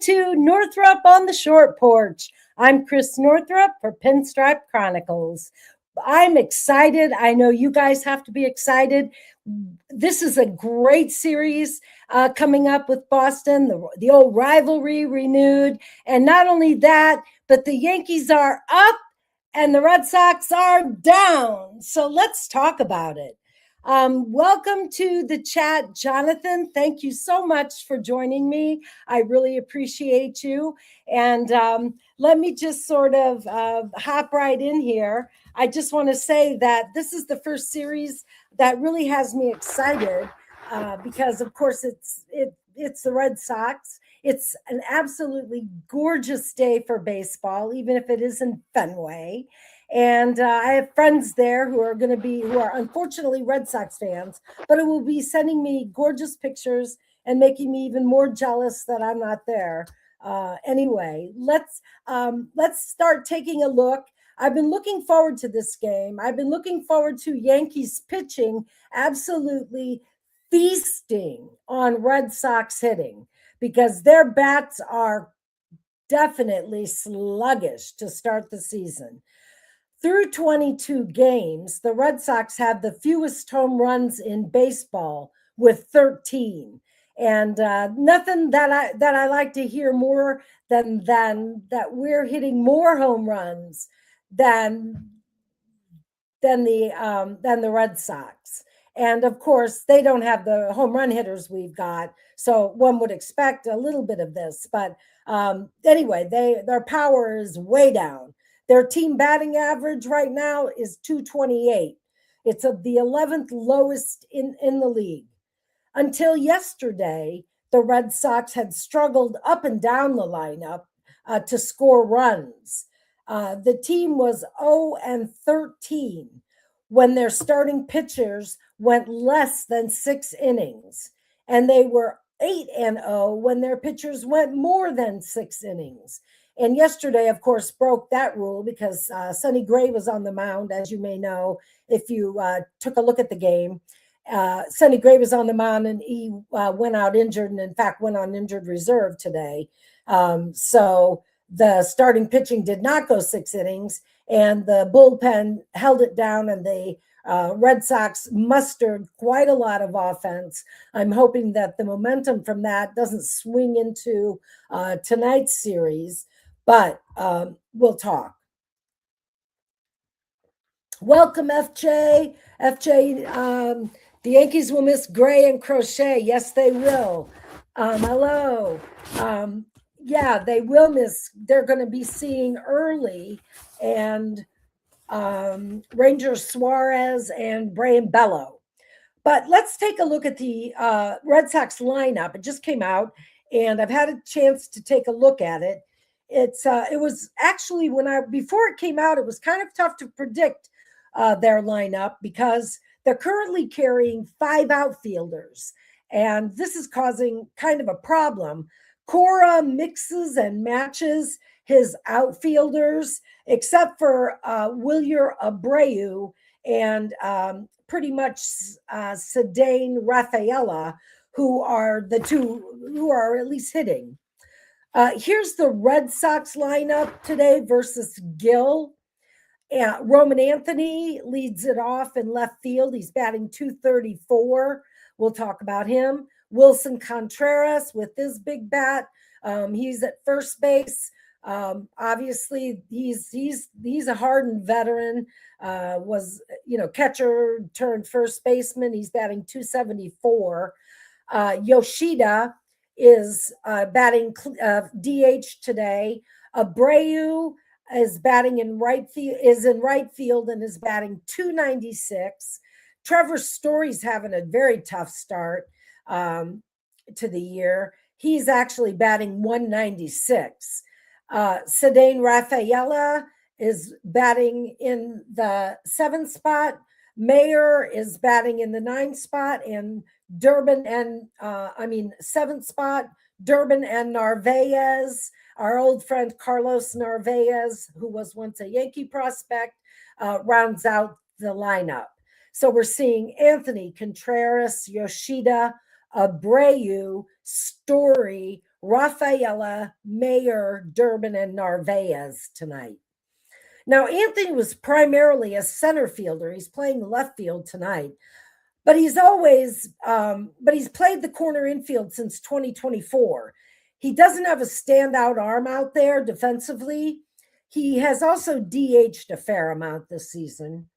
to Northrop on the Short Porch. I'm Chris Northrop for Pinstripe Chronicles. I'm excited. I know you guys have to be excited. This is a great series coming up with Boston, the old rivalry renewed. And not only that, but the Yankees are up and the Red Sox are down. So let's talk about it. Welcome to the chat, Jonathan. Thank you so much for joining me. I really appreciate you. And let me just sort of hop right in here. I just want to say that this is the first series that really has me excited because, of course, it's the Red Sox. It's an absolutely gorgeous day for baseball, even if it is in Fenway. And I have friends there who are unfortunately Red Sox fans, but it will be sending me gorgeous pictures and making me even more jealous that I'm not there. Anyway, let's start taking a look. I've been looking forward to this game. I've been looking forward to Yankees pitching absolutely feasting on Red Sox hitting because their bats are definitely sluggish to start the season. Through 22 games, the Red Sox have the fewest home runs in baseball with 13. And nothing that I like to hear more than that we're hitting more home runs than the Red Sox. And of course, they don't have the home run hitters we've got, so one would expect a little bit of this. But anyway, their power is way down. Their team batting average right now is 228. It's the 11th lowest in the league. Until yesterday, the Red Sox had struggled up and down the lineup to score runs. The team was 0-13 when their starting pitchers went less than 6 innings. And they were 8-0 when their pitchers went more than 6 innings. And yesterday, of course, broke that rule because Sonny Gray was on the mound, as you may know, if you took a look at the game. Sonny Gray was on the mound and he went out injured and, in fact, went on injured reserve today. So the starting pitching did not go 6 innings, and the bullpen held it down, and the Red Sox mustered quite a lot of offense. I'm hoping that the momentum from that doesn't swing into tonight's series. But we'll talk. Welcome, FJ. FJ, the Yankees will miss Gray and Crochet. Yes, they will. Hello. Yeah, they will miss. They're going to be seeing Early and Ranger Suarez and Brian Bello. But let's take a look at the Red Sox lineup. It just came out, and I've had a chance to take a look at it. It was actually before it came out, it was kind of tough to predict their lineup because they're currently carrying 5 outfielders, and this is causing kind of a problem. Cora mixes and matches his outfielders, except for Wilyer Abreu and pretty much Ceddanne Rafaela, who are the two who are at least hitting. Here's the Red Sox lineup today versus Gil. Roman Anthony leads it off in left field. He's batting 234. We'll talk about him. Wilson Contreras with his big bat. He's at first base. Obviously, he's a hardened veteran. Was catcher turned first baseman. He's batting 274. Yoshida is batting DH today. Abreu is batting in right field and is batting 296. Trevor Story's having a very tough start to the year. He's actually batting 196. Ceddanne Rafaela is batting in the 7th spot. Mayer is batting in the 9th spot, and 7th spot. Durbin and Narvaez, our old friend Carlos Narvaez, who was once a Yankee prospect, rounds out the lineup. So we're seeing Anthony, Contreras, Yoshida, Abreu, Story, Rafaela, Mayer, Durbin, and Narvaez tonight. Now, Anthony was primarily a center fielder. He's playing left field tonight, but he's played the corner infield since 2024. He doesn't have a standout arm out there defensively. He has also DH'd a fair amount this season.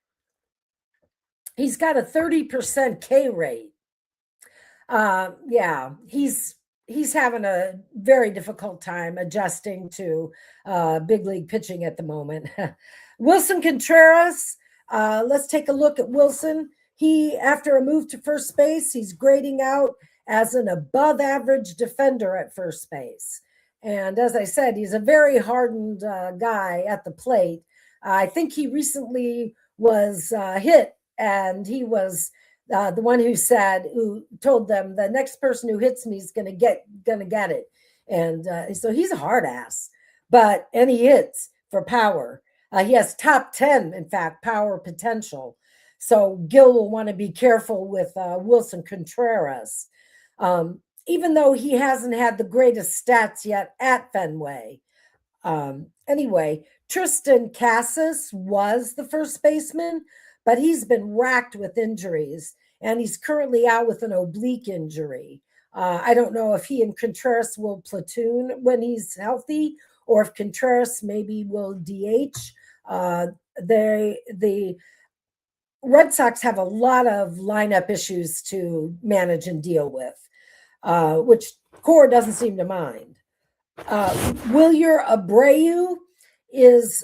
He's got a 30% K rate. Yeah, he's having a very difficult time adjusting to big league pitching at the moment. Wilson Contreras, let's take a look at Wilson. He, after a move to first base, he's grading out as an above average defender at first base. And as I said, he's a very hardened guy at the plate. I think he recently was hit, and he was the one who told them the next person who hits me is gonna get it. And so he's a hard ass, and he hits for power. He has top 10, in fact, power potential. So Gil will want to be careful with Wilson Contreras, even though he hasn't had the greatest stats yet at Fenway. Anyway, Tristan Casas was the first baseman, but he's been racked with injuries, and he's currently out with an oblique injury. I don't know if he and Contreras will platoon when he's healthy, or if Contreras maybe will DH. The Red Sox have a lot of lineup issues to manage and deal with, which Cora doesn't seem to mind. Wilyer Abreu is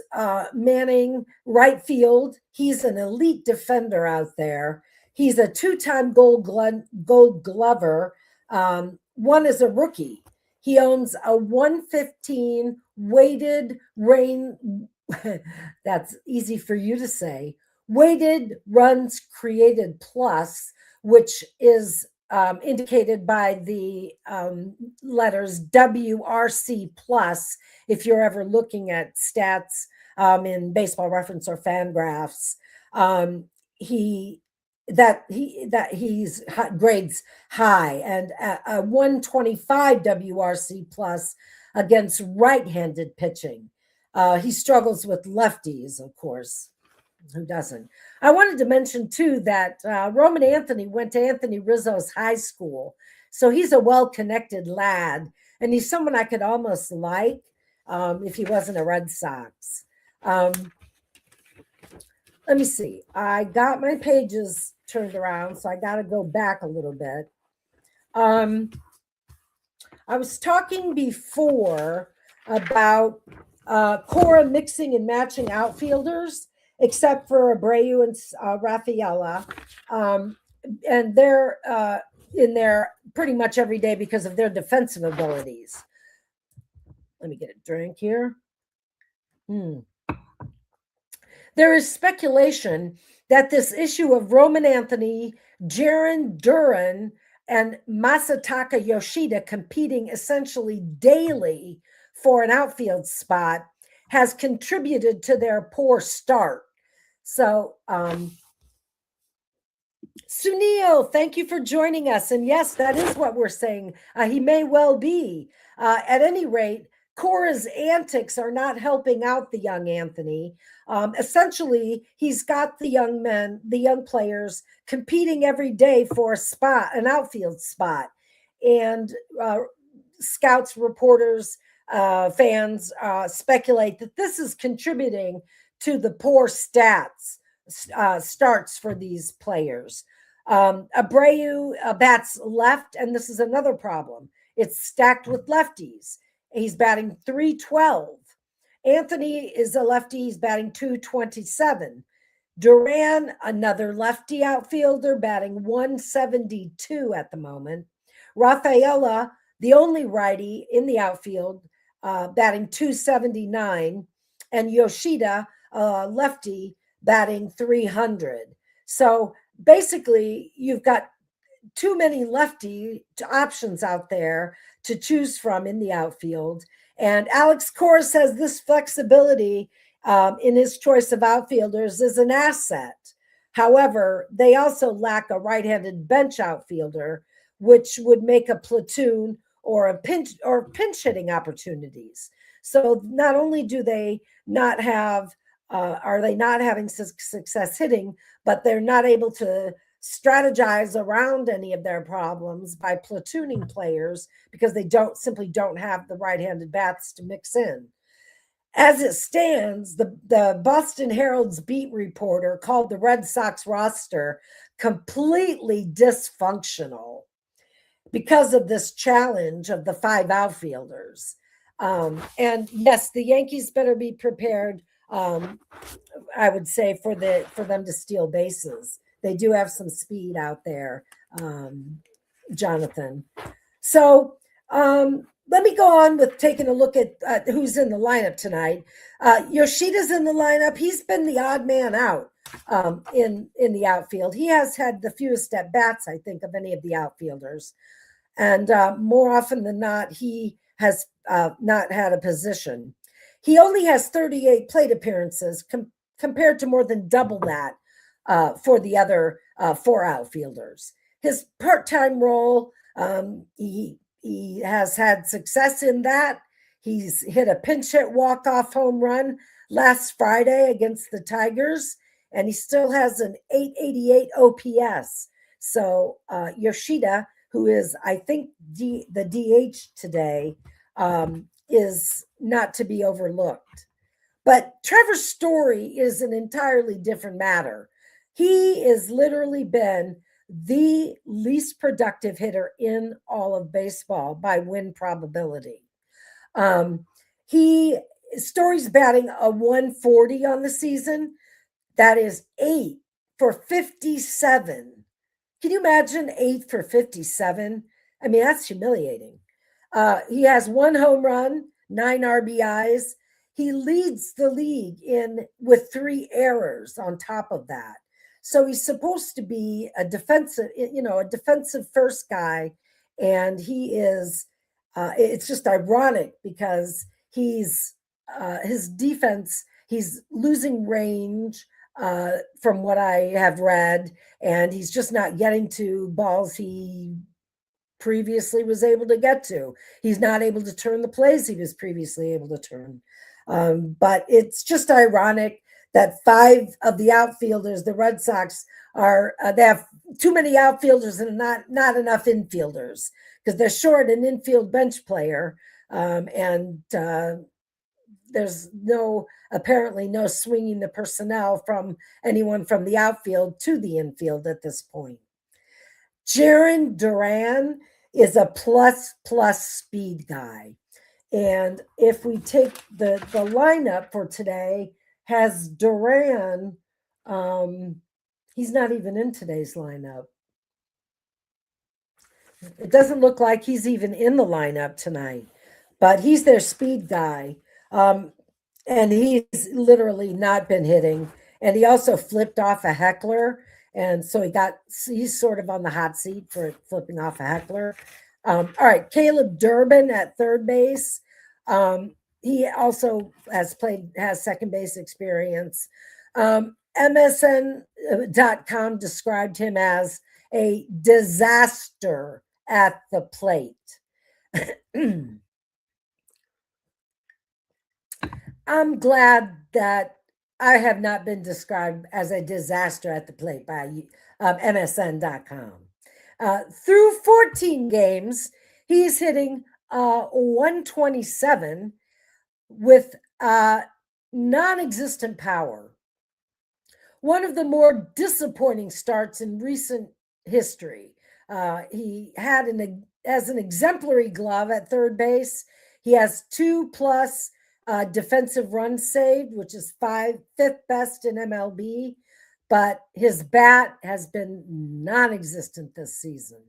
manning right field. He's an elite defender out there. He's a two-time gold glover. One is a rookie. He owns a 115 weighted rain. That's easy for you to say. Weighted runs created plus, which is indicated by the letters WRC plus. If you're ever looking at stats in Baseball Reference or Fangraphs, he's grades high, and a 125 WRC plus against right-handed pitching. He struggles with lefties, of course. Who doesn't? I wanted to mention, too, that Roman Anthony went to Anthony Rizzo's high school. So he's a well-connected lad, and he's someone I could almost like if he wasn't a Red Sox. Let me see. I got my pages turned around, so I got to go back a little bit. I was talking before about Cora mixing and matching outfielders, except for Abreu and Rafaela. And they're in there pretty much every day because of their defensive abilities. Let me get a drink here. There is speculation that this issue of Roman Anthony, Jarren Duran, and Masataka Yoshida competing essentially daily for an outfield spot has contributed to their poor start. So, Sunil, thank you for joining us. And yes, that is what we're saying. He may well be. At any rate, Cora's antics are not helping out the young Anthony. Essentially, he's got the young players competing every day for an outfield spot. And scouts, reporters, fans speculate that this is contributing to the poor starts for these players. Abreu bats left, and this is another problem. It's stacked with lefties. He's batting .312. Anthony is a lefty. He's batting .227. Duran, another lefty outfielder, batting .172 at the moment. Rafaela, the only righty in the outfield, batting .279. And Yoshida, lefty, batting .300. So basically, you've got too many lefty options out there to choose from in the outfield. And Alex Cora says this flexibility in his choice of outfielders is an asset. However, they also lack a right-handed bench outfielder, which would make a platoon or pinch hitting opportunities. So not only do they not have are they not having success hitting, but they're not able to strategize around any of their problems by platooning players because they don't have the right-handed bats to mix in. As it stands, the Boston Herald's beat reporter called the Red Sox roster completely dysfunctional because of this challenge of the 5 outfielders. And yes, the Yankees better be prepared. I would say for them to steal bases. They do have some speed out there, Jonathan. So let me go on with taking a look at who's in the lineup tonight. Yoshida's in the lineup. He's been the odd man out in the outfield. He has had the fewest at bats, I think, of any of the outfielders. And more often than not, he has not had a position. He only has 38 plate appearances compared to more than double that for the other 4 outfielders. His part-time role, he has had success in that. He's hit a pinch hit walk-off home run last Friday against the Tigers, and he still has an 888 OPS. So Yoshida, who is, I think, the DH today, is not to be overlooked. But Trevor Story is an entirely different matter. He has literally been the least productive hitter in all of baseball by win probability. Story's batting a 140 on the season. That is 8 for 57. Can you imagine 8 for 57? I mean, that's humiliating. He has 1 home run, 9 RBIs. He leads the league with 3 errors on top of that. So he's supposed to be a defensive first guy, and he is. It's just ironic because his defense. He's losing range from what I have read, and he's just not getting to balls he previously was able to get to. He's not able to turn the plays he was previously able to turn. But it's just ironic that 5 of the outfielders, the Red Sox, they have too many outfielders and not enough infielders because they're short an infield bench player, and there's apparently no swinging the personnel from anyone from the outfield to the infield at this point. Jarren Duran is a plus speed guy. And if we take the lineup for today, has Duran, he's not even in today's lineup. It doesn't look like he's even in the lineup tonight, but he's their speed guy. And he's literally not been hitting. And he also flipped off a heckler. And so he's sort of on the hot seat for flipping off a heckler. All right, Caleb Durbin at third base. He also has second base experience. MSN.com described him as a disaster at the plate. I'm glad that I have not been described as a disaster at the plate by MSN.com. Through 14 games, he's hitting 127 with non-existent power. One of the more disappointing starts in recent history. He had as an exemplary glove at third base. He has 2+ defensive runs saved, which is 5th best in MLB. But his bat has been non-existent this season.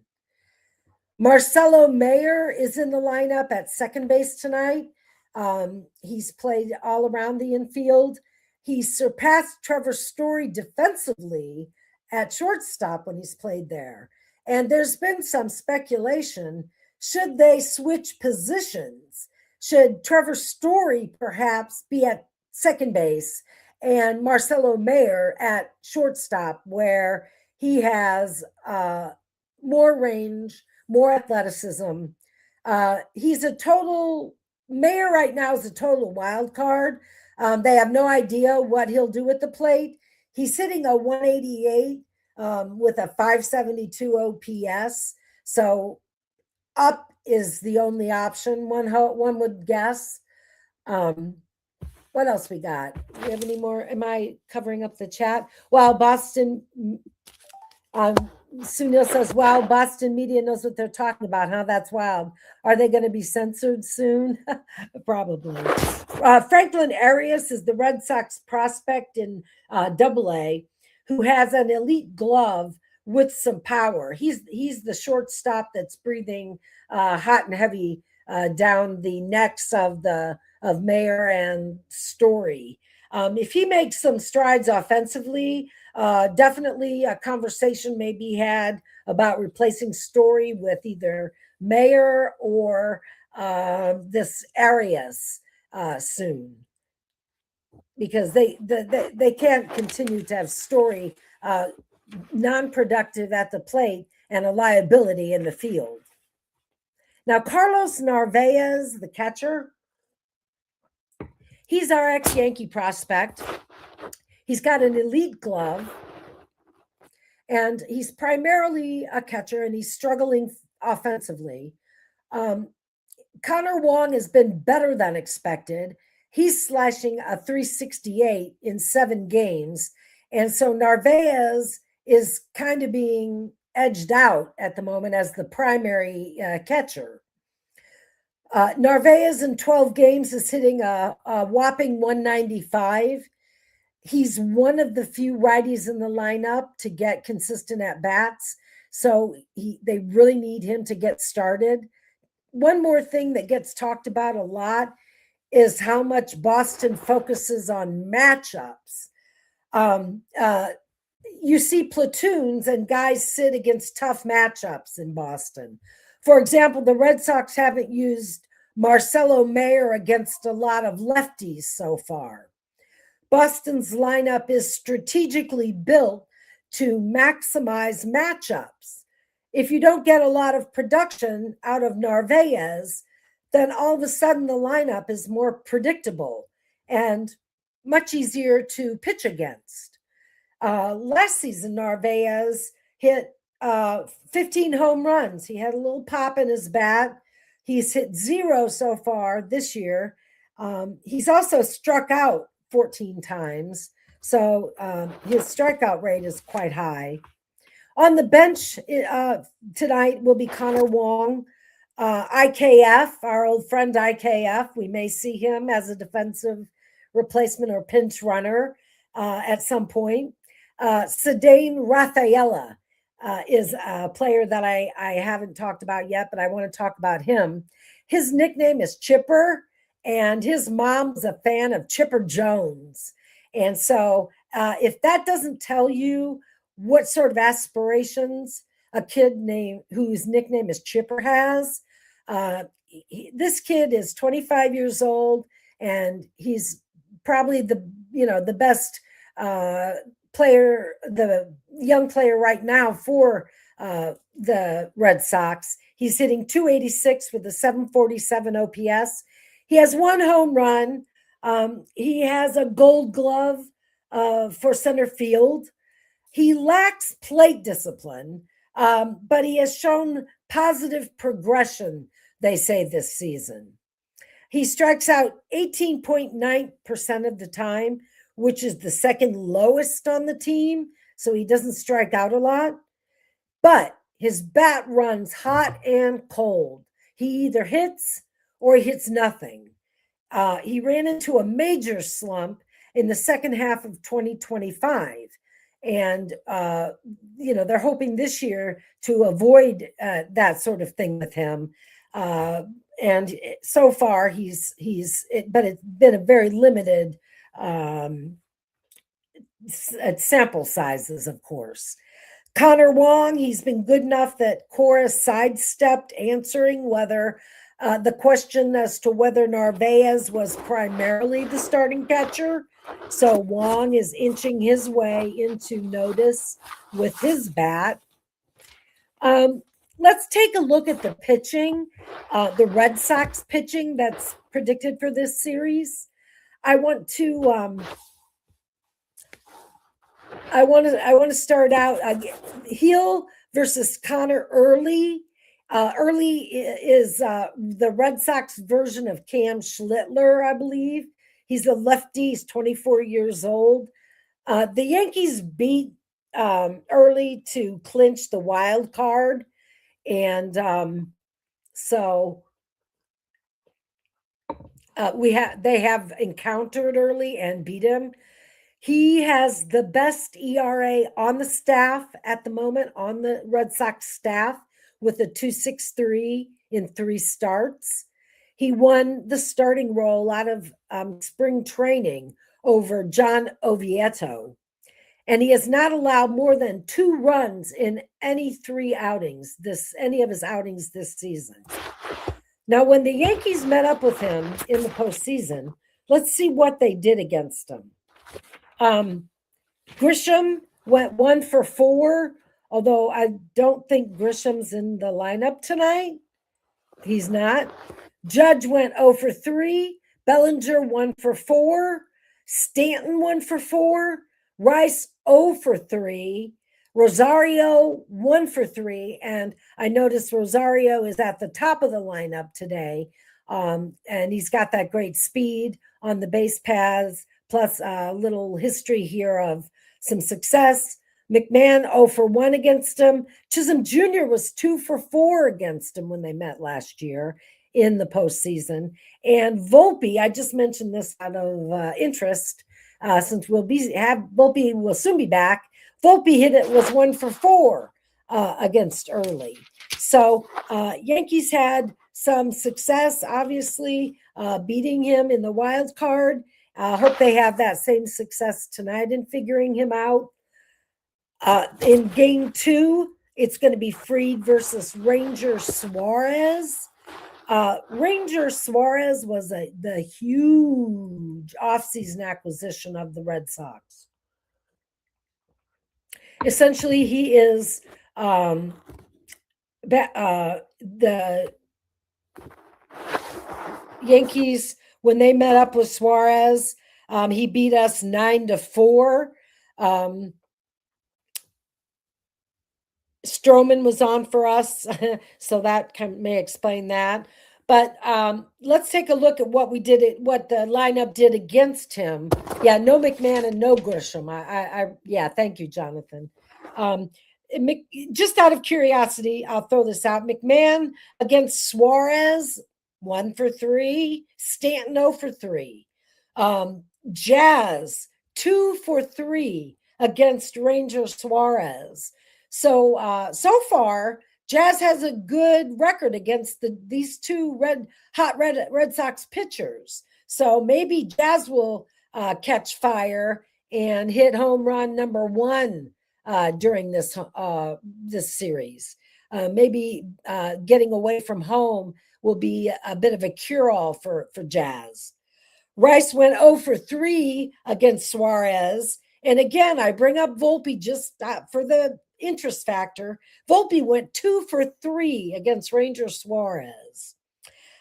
Marcelo Mayer is in the lineup at second base tonight. He's played all around the infield. He surpassed Trevor Story defensively at shortstop when he's played there. And there's been some speculation, should they switch positions? Should Trevor Story perhaps be at second base and Marcelo Mayer at shortstop, where he has more range, more athleticism, He's a total Mayor right now is a total wild card. They have no idea what he'll do at the plate. He's hitting a 188 with a 572 OPS. So up is the only option. One would guess. What else we got? Do we have any more? Am I covering up the chat? Well, Boston. Sunil says, wow, Boston media knows what they're talking about, huh? That's wild. Are they going to be censored soon? Probably. Franklin Arias is the Red Sox prospect in AA who has an elite glove with some power. He's the shortstop that's breathing hot and heavy down the necks of Mayer and Story. If he makes some strides offensively, definitely a conversation may be had about replacing Story with either Mayer or this Arias soon, because they can't continue to have Story non-productive at the plate and a liability in the field. Now, Carlos Narvaez, the catcher, he's our ex-Yankee prospect. He's got an elite glove, and he's primarily a catcher, and he's struggling offensively. Connor Wong has been better than expected. He's slashing a 368 in 7 games. And so Narvaez is kind of being edged out at the moment as the primary catcher. Narvaez in 12 games is hitting a whopping 195. He's one of the few righties in the lineup to get consistent at bats. So they really need him to get started. One more thing that gets talked about a lot is how much Boston focuses on matchups. You see platoons and guys sit against tough matchups in Boston. For example, the Red Sox haven't used Marcelo Mayer against a lot of lefties so far. Boston's lineup is strategically built to maximize matchups. If you don't get a lot of production out of Narvaez, then all of a sudden the lineup is more predictable and much easier to pitch against. Last season, Narvaez hit 15 home runs. He had a little pop in his bat. He's hit 0 so far this year. He's also struck out 14 times. So his strikeout rate is quite high. On the bench tonight will be Connor Wong. IKF, our old friend IKF, we may see him as a defensive replacement or pinch runner at some point. Cedane Rafaela is a player that I haven't talked about yet, but I want to talk about him. His nickname is Chipper, and his mom was a fan of Chipper Jones. And so if that doesn't tell you what sort of aspirations a kid whose nickname is Chipper has, this kid is 25 years old, and he's probably the best player, the young player right now for the Red Sox. He's hitting 286 with a 747 OPS. He has 1 home run. He has a Gold Glove for center field. He lacks plate discipline, but he has shown positive progression, they say, this season. He strikes out 18.9% of the time, which is the second lowest on the team, so he doesn't strike out a lot. But his bat runs hot and cold. He either hits or he hits nothing. He ran into a major slump in the second half of 2025. And, they're hoping this year to avoid that sort of thing with him. And so far but it's been a very limited sample sizes, of course. Connor Wong, he's been good enough that Cora sidestepped answering whether the question as to whether Narvaez was primarily the starting catcher. So Wong is inching his way into notice with his bat. let's take a look at the pitching, the Red Sox pitching that's predicted for this series. I want to start out Heel versus Connor Early. Early is the Red Sox version of Cam Schlittler, I believe. He's a lefty. He's 24 years old. The Yankees beat Early to clinch the wild card, and so they have encountered Early and beat him. He has the best ERA on the staff at the moment, on the Red Sox staff, with a 2.63 in 3 starts. He won the starting role out of spring training over John Oviedo. And he has not allowed more than 2 runs in any of his outings this season. Now, when the Yankees met up with him in the postseason, let's see what they did against him. Grisham went 1 for 4, although I don't think Grisham's in the lineup tonight. He's not. Judge went 0 for 3. Bellinger 1 for 4. Stanton 1 for 4. Rice 0 for 3. Rosario 1 for 3. And I noticed Rosario is at the top of the lineup today. And he's got that great speed on the base paths, plus a little history here of some success. McMahon 0 for 1 against him. Chisholm Jr. was 2 for 4 against him when they met last year in the postseason. And Volpe, I just mentioned this out of interest, since Volpe will soon be back. Volpe was 1 for 4 against Early. So Yankees had some success, obviously, beating him in the wild card. Hope they have that same success tonight in figuring him out. In game 2, it's going to be Fried versus Ranger Suarez. Ranger Suarez was the huge offseason acquisition of the Red Sox. Essentially, he is the Yankees, when they met up with Suarez, he beat us 9-4. Stroman was on for us, so that may explain that. But let's take a look at what what the lineup did against him. Yeah, no McMahon and no Grisham. Yeah, thank you, Jonathan. Just out of curiosity, I'll throw this out. McMahon against Suarez, 1 for 3. Stanton 0 for 3. Jazz 2 for 3 against Ranger Suarez. So so far, Jazz has a good record against these two Red Sox pitchers. So maybe Jazz will catch fire and hit home run number 1 during this series. Maybe getting away from home will be a bit of a cure-all for Jazz. Rice went 0 for 3 against Suarez. And again, I bring up Volpe just for the interest factor. Volpe went 2 for 3 against Ranger Suarez.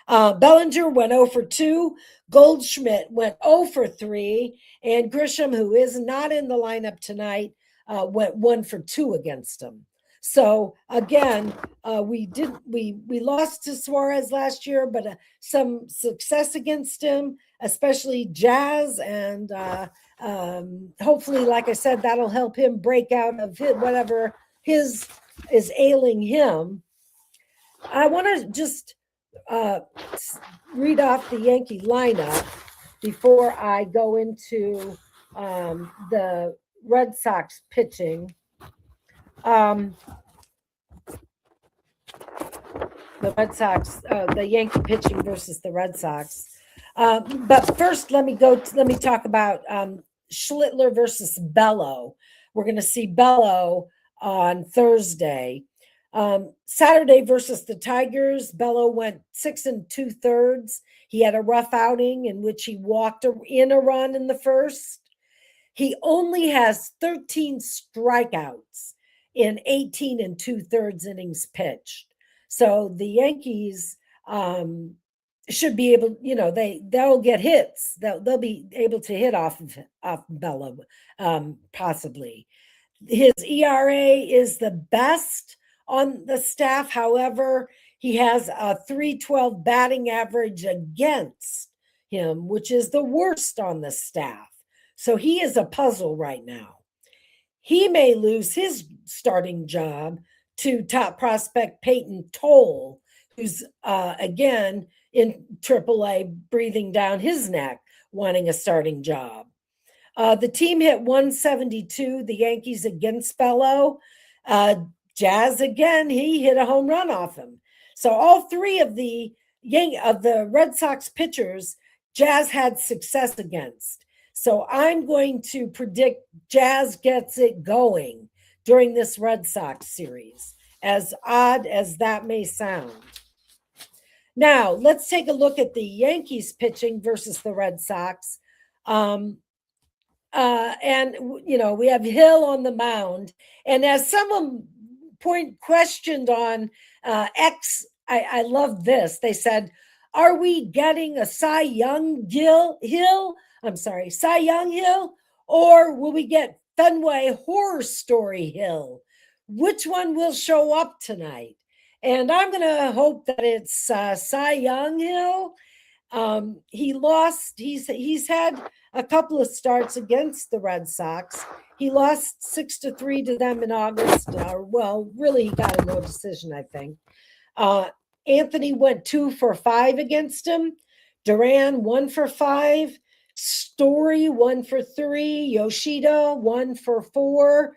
Bellinger went 0 for 2. Goldschmidt went 0 for 3. And Grisham, who is not in the lineup tonight, went 1 for 2 against him. So again, we lost to Suarez last year, but some success against him, especially Jazz, and hopefully, like I said, that'll help him break out of whatever is ailing him. I want to just read off the Yankee lineup before I go into the Red Sox pitching. The Red Sox, the Yankee pitching versus the Red Sox. But first, let me talk about Schlittler versus Bello. We're going to see Bello on Thursday. Saturday versus the Tigers, Bello went 6 2/3. He had a rough outing in which he walked in a run in the first. He only has 13 strikeouts in 18 2/3 innings pitched. So the Yankees should be able, they'll get hits. They'll be able to hit off Bello, possibly. His ERA is the best on the staff. However, he has a 312 batting average against him, which is the worst on the staff. So he is a puzzle right now. He may lose his starting job to top prospect Peyton Toll, who's again in AAA, breathing down his neck, wanting a starting job. The team hit 172, the Yankees against Bello. Jazz again, he hit a home run off him. So all three of the Red Sox pitchers, Jazz had success against. So I'm going to predict Jazz gets it going during this Red Sox series, as odd as that may sound. Now, let's take a look at the Yankees pitching versus the Red Sox. And we have Hill on the mound. And as someone questioned on X, I love this. They said, are we getting a Cy Young Hill? I'm sorry, Cy Young Hill? Or will we get Fenway Horror Story Hill? Which one will show up tonight? And I'm going to hope that it's Cy Young Hill. He lost. He's had a couple of starts against the Red Sox. He lost 6-3 to them in August. Really, he got a no decision, I think. Anthony went 2 for 5 against him. Duran 1 for 5. Story 1 for 3. Yoshida 1 for 4.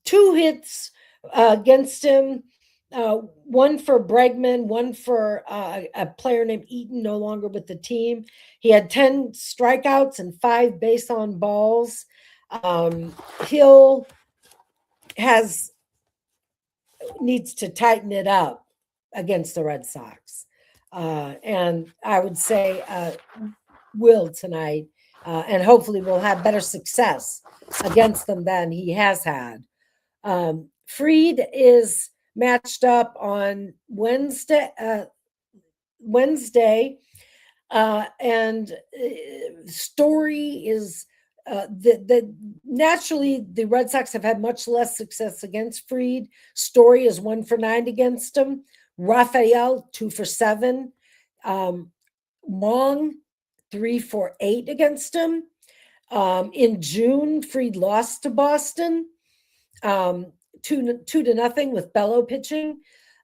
2 hits against him. 1 for Bregman, 1 for a player named Eaton, no longer with the team. He had 10 strikeouts and 5 base on balls. Hill needs to tighten it up against the Red Sox. And I would say will tonight, and hopefully will have better success against them than he has had. Fried is matched up on Wednesday, and Story is naturally the Red Sox have had much less success against Fried. Story is 1 for 9 against him. Raphael 2 for 7. Wong 3 for 8 against him. In June, Fried lost to Boston 2-0 with Bello pitching.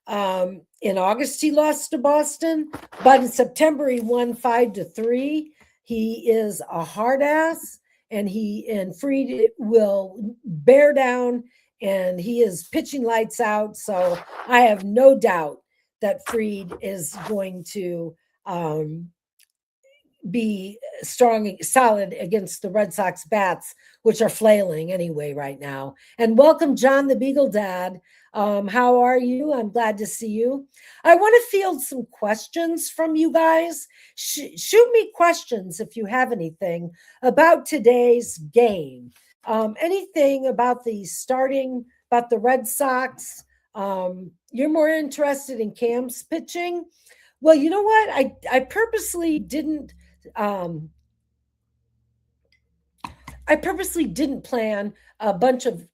In August, he lost to Boston, but in September he won 5-3. He is a hard ass, and Fried will bear down, and he is pitching lights out. So I have no doubt that Fried is going to be strong, solid against the Red Sox bats, which are flailing anyway right now. And welcome, John the Beagle Dad. How are you? I'm glad to see you. I want to field some questions from you guys. Shoot me questions if you have anything about today's game. Anything about about the Red Sox. You're more interested in Cam's pitching. Well, you know what? I purposely didn't plan a bunch of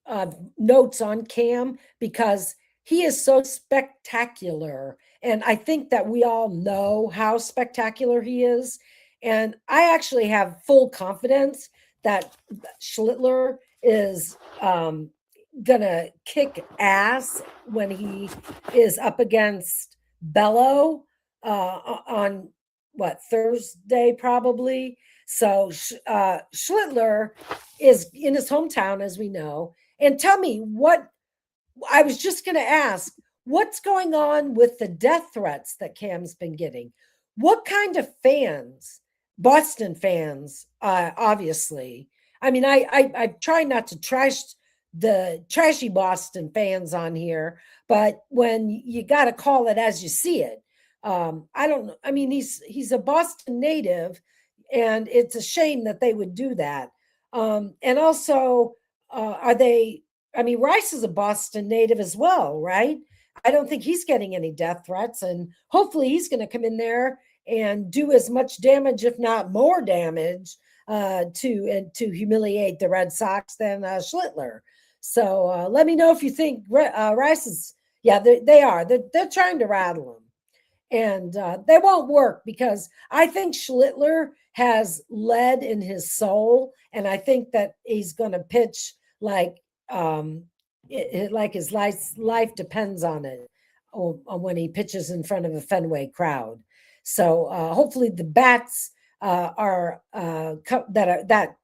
notes on Cam because he is so spectacular. And I think that we all know how spectacular he is. And I actually have full confidence that Schlittler is going to kick ass when he is up against Bello on Thursday probably. So Schlittler is in his hometown, as we know. And tell me what I was just going to ask, what's going on with the death threats that Cam's been getting? What kind of fans? Boston fans, obviously. I mean, I try not to trash the trashy Boston fans on here, but when you got to call it as you see it, I don't know. I mean, he's a Boston native, and it's a shame that they would do that. And also, are they I mean, Rice is a Boston native as well, right? I don't think he's getting any death threats, and hopefully he's going to come in there and do as much damage, if not more damage, to humiliate the Red Sox than Schlittler. So let me know if you think Rice is. Yeah, they are. They're trying to rattle him, and they won't work because I think Schlittler has lead in his soul, and I think that he's going to pitch like like his life depends on it, on when he pitches in front of a Fenway crowd. So hopefully the bats that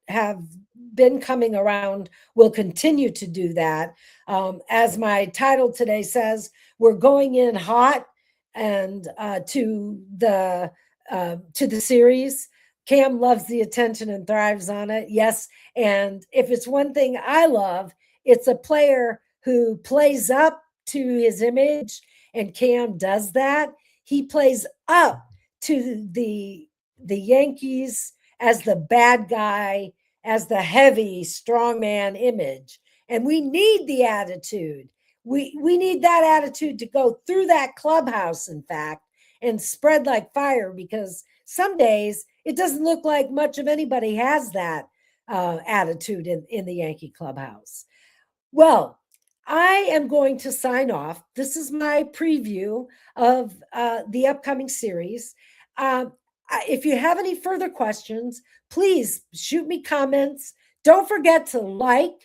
have been coming around will continue to do that. As my title today says, we're going in hot and to the series. Cam loves the attention and thrives on it. Yes, and if it's one thing I love, it's a player who plays up to his image, and Cam does that. He plays up to the Yankees as the bad guy, as the heavy strongman image, and we need the attitude. We need that attitude to go through that clubhouse, in fact, and spread like fire, because some days it doesn't look like much of anybody has that attitude in the Yankee clubhouse. Well, I am going to sign off. This is my preview of the upcoming series. If you have any further questions, please shoot me comments. Don't forget to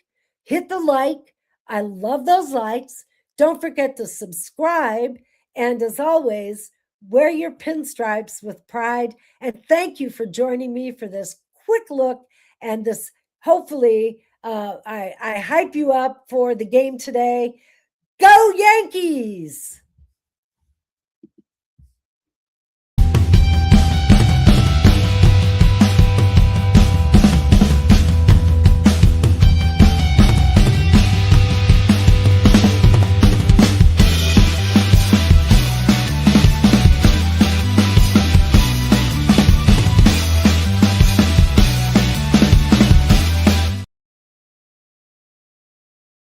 hit the like. I love those likes. Don't forget to subscribe. And as always, wear your pinstripes with pride. And thank you for joining me for this quick look and this, hopefully, I hype you up for the game today. Go Yankees!